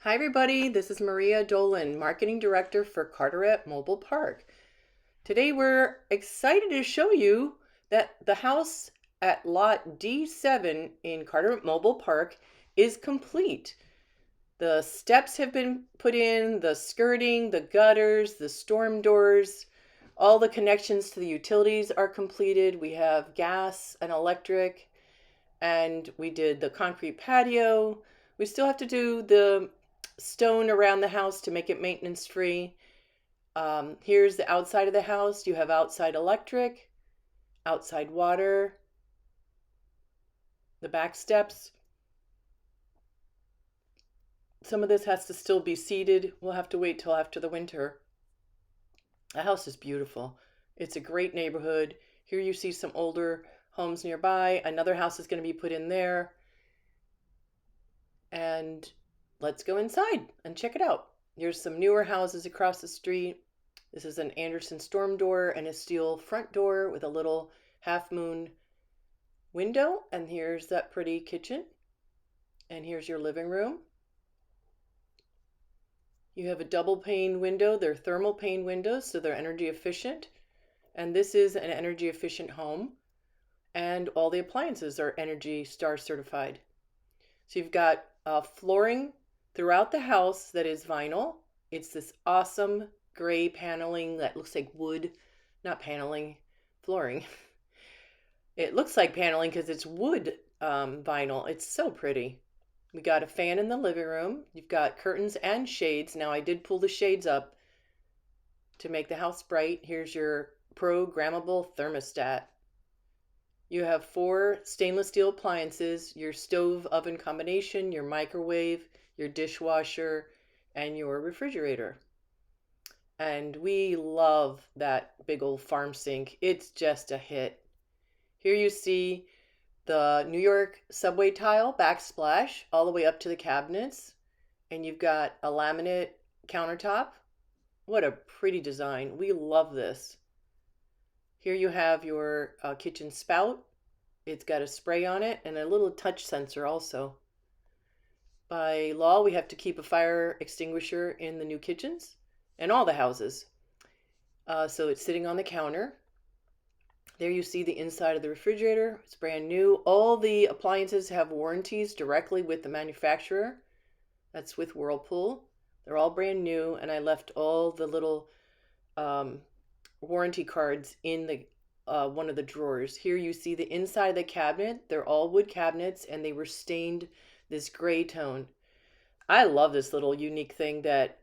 Hi everybody, this is Maria Dolan, Marketing Director for Carteret Mobile Park. Today we're excited to show you that the house at lot D-7 in Carteret Mobile Park is complete. The steps have been put in, the skirting, the gutters, the storm doors, all the connections to the utilities are completed. We have gas and electric, and we did the concrete patio. We still have to do the stone around the house to make it maintenance free. Here's the outside of the house. You have outside electric, outside water, the back steps. Some of this has to still be seeded. We'll have to wait till after the winter. The house is beautiful. It's a great neighborhood. Here you see some older homes nearby. Another house is going to be put in there. And let's go inside and check it out. Here's some newer houses across the street. This is an Anderson storm door and a steel front door with a little half moon window. And here's that pretty kitchen. And here's your living room. You have a double pane window. They're thermal pane windows, so they're energy efficient. And this is an energy efficient home. And all the appliances are Energy Star certified. So you've got flooring throughout the house that is vinyl. It's this awesome gray paneling that looks like wood, not paneling, flooring. It looks like paneling because it's wood vinyl. It's so pretty. We got a fan in the living room. You've got curtains and shades. Now I did pull the shades up to make the house bright. Here's your programmable thermostat. You have 4 stainless steel appliances, your stove oven combination, your microwave, your dishwasher, and your refrigerator. And we love that big old farm sink. It's just a hit. Here you see the New York subway tile backsplash all the way up to the cabinets. And you've got a laminate countertop. What a pretty design. We love this. Here you have your kitchen spout. It's got a spray on it and a little touch sensor also. By law, we have to keep a fire extinguisher in the new kitchens and all the houses. So it's sitting on the counter. There you see the inside of the refrigerator. It's brand new. All the appliances have warranties directly with the manufacturer. That's with Whirlpool. They're all brand new, and I left all the little warranty cards in the one of the drawers. Here you see the inside of the cabinet. They're all wood cabinets, and they were stained this gray tone. I love this little unique thing that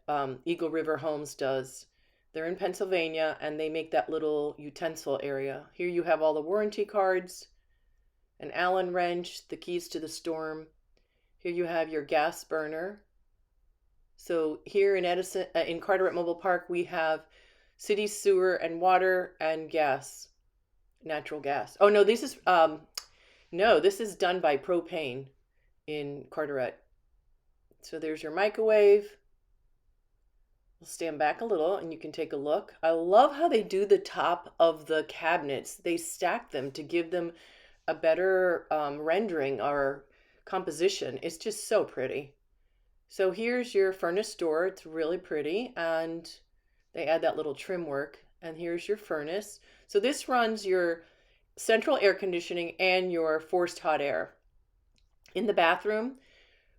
Eagle River Homes does. They're in Pennsylvania, and they make that little utensil area. Here you have all the warranty cards, an Allen wrench, the keys to the storm. Here you have your gas burner. So here in Edison, in Carteret Mobile Park, we have city sewer and water and gas, natural gas. Oh no, this is done by propane in Carteret. So there's your microwave. We'll stand back a little and you can take a look. I love how they do the top of the cabinets. They stack them to give them a better rendering or composition. It's just so pretty. So here's your furnace door. It's really pretty, and they add that little trim work. And here's your furnace. So this runs your central air conditioning and your forced hot air. In the bathroom,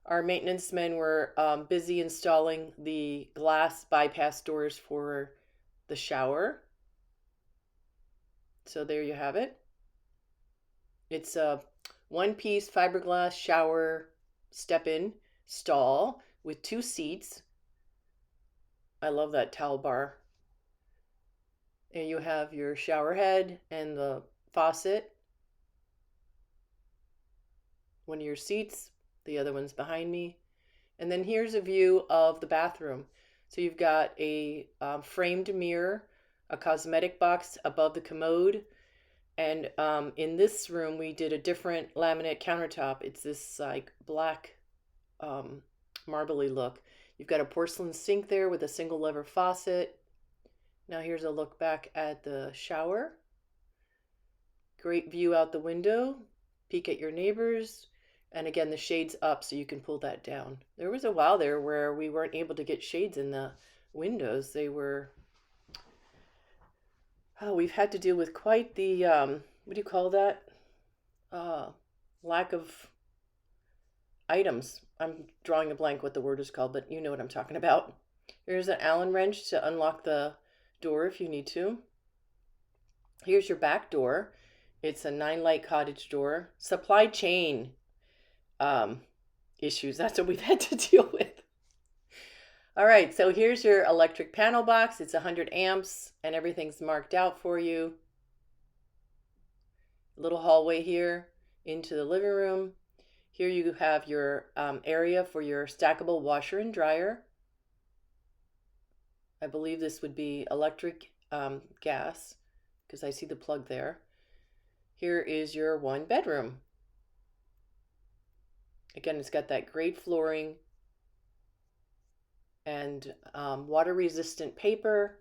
our maintenance men were busy installing the glass bypass doors for the shower. So there you have it. It's a one-piece fiberglass shower step-in stall with 2 seats. I love that towel bar. And you have your shower head and the faucet. One of your seats, the other one's behind me. And then here's a view of the bathroom. So you've got a framed mirror, a cosmetic box above the commode. And in this room, we did a different laminate countertop. It's this like black marbly look. You've got a porcelain sink there with a single lever faucet. Now here's a look back at the shower. Great view out the window. Peek at your neighbors. And again, the shade's up, so you can pull that down. There was a while there where we weren't able to get shades in the windows. They were, oh, we've had to deal with quite the, what do you call that? Lack of items. I'm drawing a blank what the word is called, but you know what I'm talking about. Here's an Allen wrench to unlock the door if you need to. Here's your back door. It's a 9-light cottage door. Supply chain issues. That's what we've had to deal with. All right, so here's your electric panel box. It's 100 amps and everything's marked out for you. Little hallway here into the living room. Here you have your area for your stackable washer and dryer. I believe this would be electric gas because I see the plug there. Here is your 1 bedroom. Again, it's got that great flooring and water resistant paper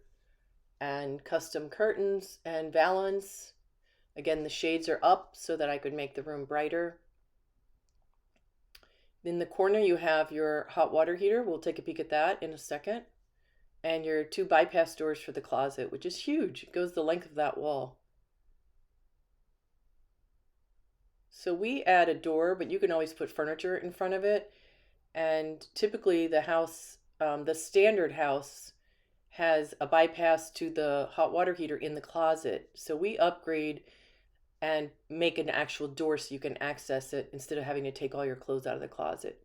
and custom curtains and valance. Again, the shades are up so that I could make the room brighter. In the corner, you have your hot water heater. We'll take a peek at that in a second. And your 2 bypass doors for the closet, which is huge. It goes the length of that wall. So we add a door, but you can always put furniture in front of it. And typically the house, the standard house, has a bypass to the hot water heater in the closet. So we upgrade and make an actual door so you can access it instead of having to take all your clothes out of the closet.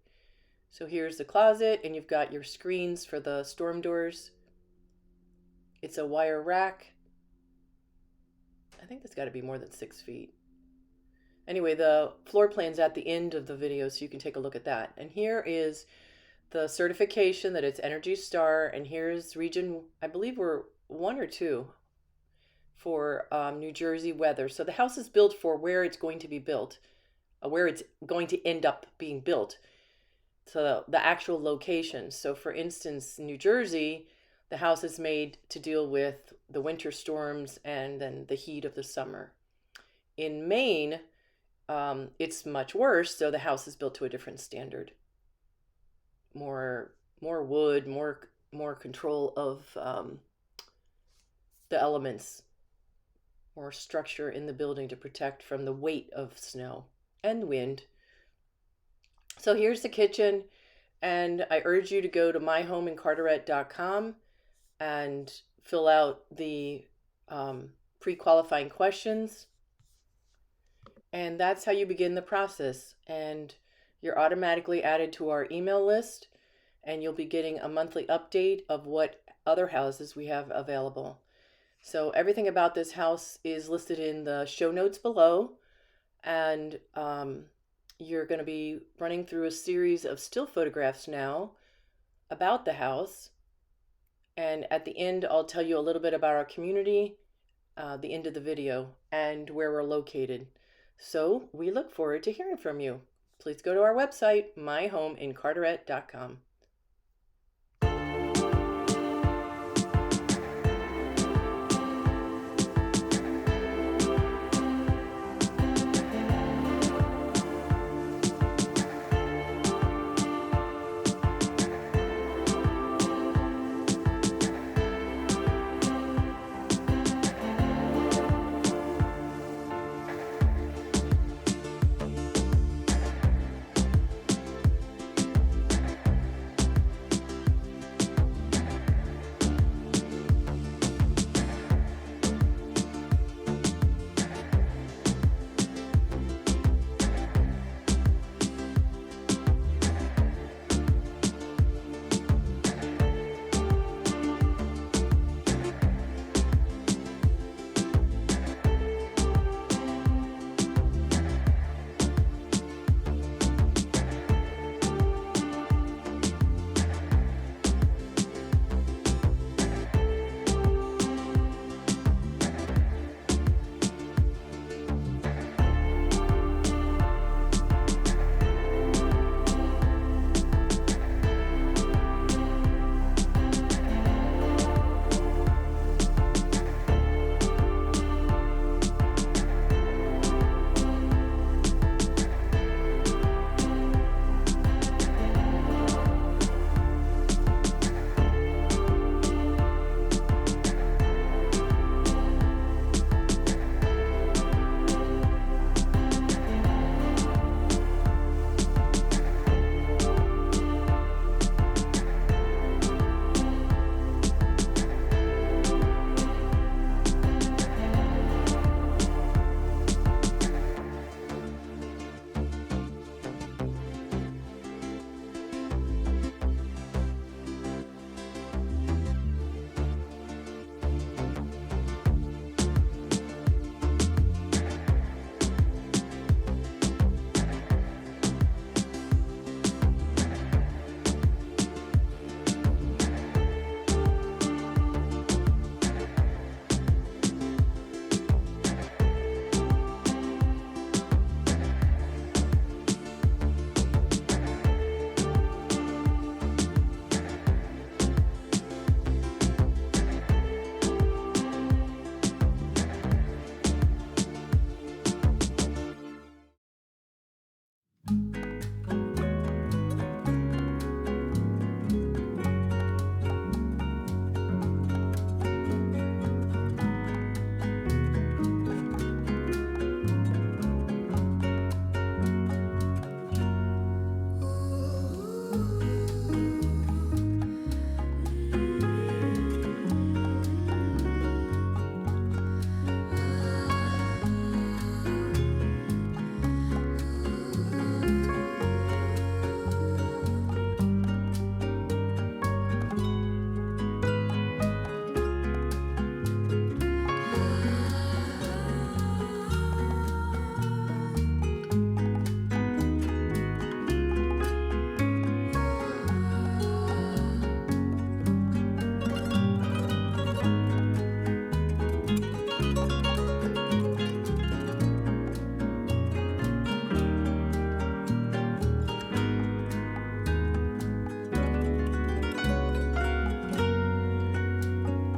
So here's the closet, and you've got your screens for the storm doors. It's a wire rack. I think that's got to be more than 6 feet. Anyway, the floor plan's at the end of the video, so you can take a look at that. And here is the certification that it's Energy Star, and here's region, I believe we're 1 or 2 for New Jersey weather. So the house is built for where it's going to be built, where it's going to end up being built. So the actual location. So for instance, New Jersey, the house is made to deal with the winter storms and then the heat of the summer. In Maine, it's much worse, so the house is built to a different standard. More wood, more control of the elements, more structure in the building to protect from the weight of snow and wind. So here's the kitchen, and I urge you to go to myhomeincarteret.com and fill out the pre-qualifying questions. And that's how you begin the process. And you're automatically added to our email list, and you'll be getting a monthly update of what other houses we have available. So everything about this house is listed in the show notes below, and you're going to be running through a series of still photographs now about the house. And at the end, I'll tell you a little bit about our community, the end of the video, and where we're located. So we look forward to hearing from you. Please go to our website, myhomeincarteret.com.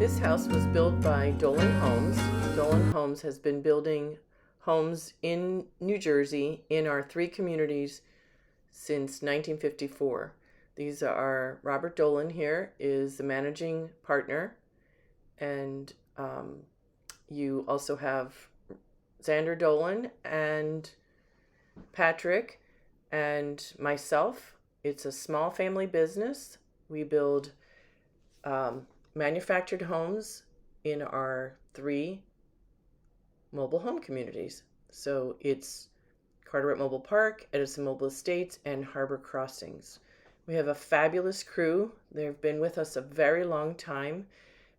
This house was built by Dolan Homes. Dolan Homes has been building homes in New Jersey in our 3 communities since 1954. These are Robert Dolan here is the managing partner, and you also have Xander Dolan and Patrick and myself. It's a small family business. We build manufactured homes in our 3 mobile home communities. So it's Carteret Mobile Park, Edison Mobile Estates, and Harbor Crossings. We have a fabulous crew. They've been with us a very long time,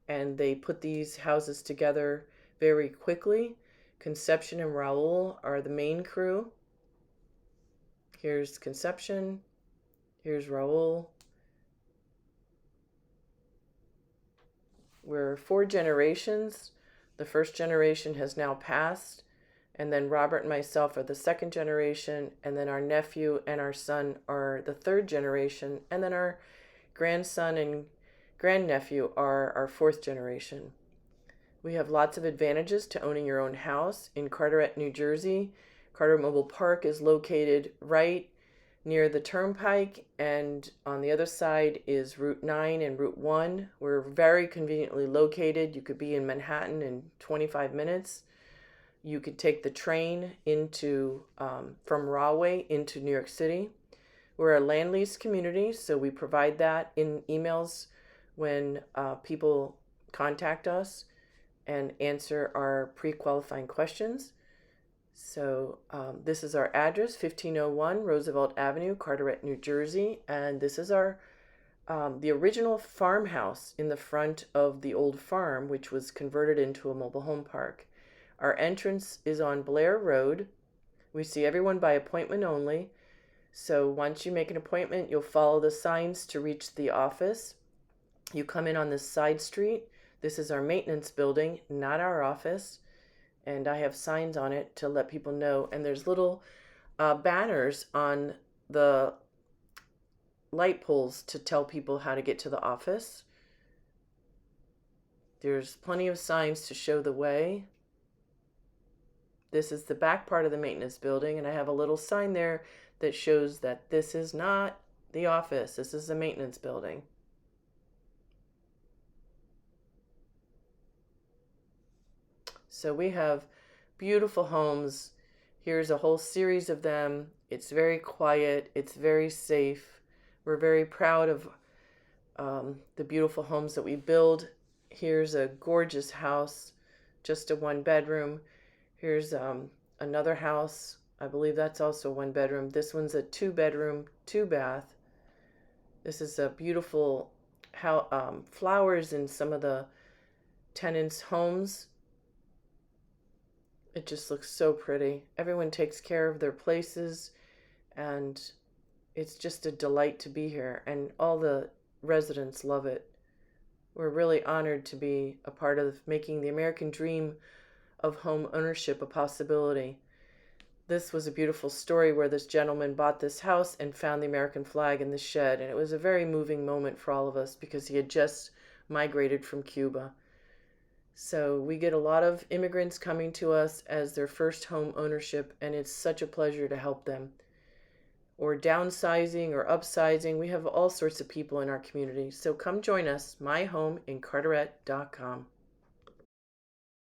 and they put these houses together very quickly. Conception and Raul are the main crew. Here's Conception. Here's Raul. We're 4 generations. The first generation has now passed, and then Robert and myself are the 2nd generation, and then our nephew and our son are the 3rd generation, and then our grandson and grandnephew are our 4th generation. We have lots of advantages to owning your own house in Carteret, New Jersey. Carteret Mobile Park is located right near the turnpike, and on the other side is Route 9 and Route 1. We're very conveniently located. You could be in Manhattan in 25 minutes. You could take the train into from Rahway into New York City. We're a land lease community, so we provide that in emails when people contact us and answer our pre-qualifying questions. So this is our address, 1501 Roosevelt Avenue, Carteret, New Jersey. And this is our the original farmhouse in the front of the old farm, which was converted into a mobile home park. Our entrance is on Blair Road. We see everyone by appointment only. So once you make an appointment, you'll follow the signs to reach the office. You come in on this side street. This is our maintenance building, not our office. And I have signs on it to let people know. And there's little banners on the light poles to tell people how to get to the office. There's plenty of signs to show the way. This is the back part of the maintenance building, and I have a little sign there that shows that this is not the office. This is the maintenance building. So we have beautiful homes. Here's a whole series of them. It's very quiet. It's very safe. We're very proud of the beautiful homes that we build. Here's a gorgeous house, just a 1-bedroom. Here's another house. I believe that's also 1 bedroom. This one's a 2-bedroom, 2-bath. This is a beautiful flowers in some of the tenants' homes. It just looks so pretty. Everyone takes care of their places, and it's just a delight to be here, and all the residents love it. We're really honored to be a part of making the American dream of home ownership a possibility. This was a beautiful story where this gentleman bought this house and found the American flag in the shed, and it was a very moving moment for all of us because he had just migrated from Cuba. So we get a lot of immigrants coming to us as their first home ownership, and it's such a pleasure to help them. Or downsizing or upsizing. We have all sorts of people in our community. So come join us, myhomeincarteret.com.